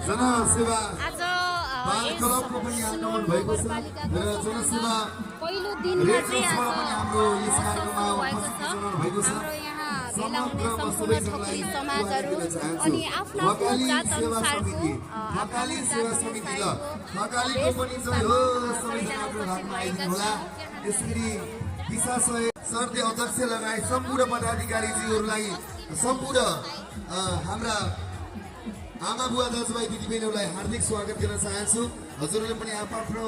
जनसेवा आज क्लबको पनि आगमन भएको छ र जनसेवा पहिलो दिनमा चाहिँ आज हाम्रो यस कार्यक्रममा भएको छ हाम्रो यहाँ भेला हुने सम्पूर्ण ठकुरी समाजहरू अनि आफ्नो आफ्नो जात अनुसारको थकाली सेवा समिति ल थकालीको पनि जय हो सबैजनाको घरमा आइदिनु होला। यसरी दिशा सरले अध्यक्ष लगाए सम्पूर्ण पदाधिकारीज्यूहरूलाई सम्पूर्ण हाम्रा आमा बुवा दाजुभाइ दिदीबहिनीहरूलाई हार्दिक स्वागत गर्न चाहन्छु। हजुरहरूले पनि आफ्नो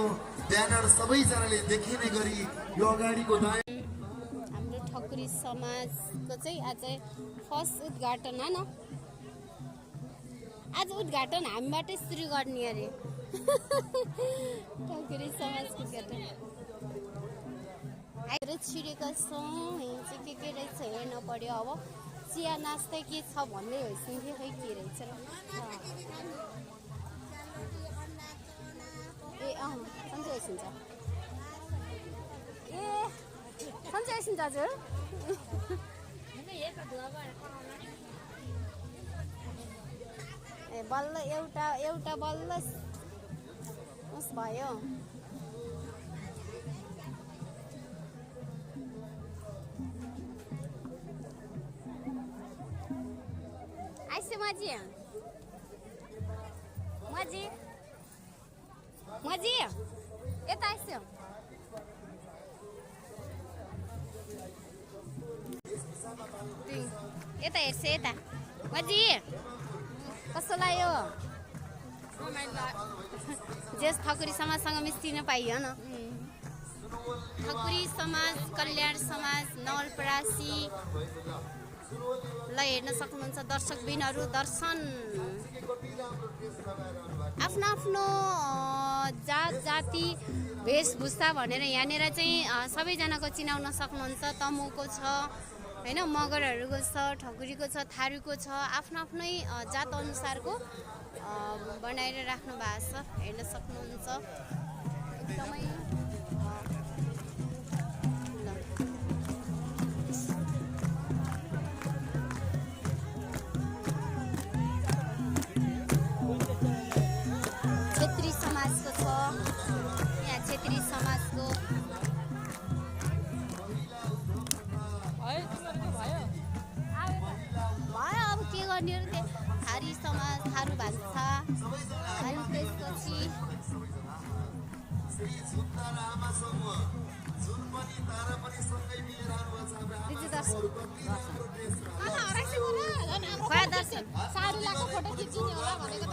ब्यानर सबैजनाले देखिने गरी यो अगाडिको हाम्रो ठकुरी समाजको चाहिँ आज फर्स्ट उद्घाटन हो न। आज उद्घाटन हामीबाटै सुरु गर्ने अरे ठकुरी समाजको उद्घाटन आएर छिरेका छौँ। यहाँ चाहिँ के रहेछ हेर्न पर्यो। अब चिया नास्ता के छ भन्दै होइसक्यो खै के रहेछ ए सन्चै होइसिन्छ ए सन्चै होइसिन्छ हजुर ए बल्ल एउटा बल्ल उस भयो। आइसे मजी यता आइस्यो यता हेर्छ यता मजी कस्तो लाग्यो जेस ठकुरी समाजसँग मिस्टिन पाइयो न। ठकुरी समाज कल्याण समाज नवलपरासी ल हेर्न सक्नुहुन्छ दर्शकबिनहरू। दर्शन आफ्नो आफ्नो जात जाति वेशभूषा भनेर यहाँनिर चाहिँ सबैजनाको चिनाउन सक्नुहुन्छ। तमुको छ होइन, मगरहरूको छ, ठकुरीको छ, थारूको छ, आफ्नो आफ्नै जात अनुसारको बनाएर राख्नु भएको छ हेर्न सक्नुहुन्छ। एकदमै छेत्री समाजको छ, यहाँ छेत्री समाजको भयो। अब के गर्ने हो त्यो थारी समाज थारू भान्सा अनि त्यसपछि दर्शन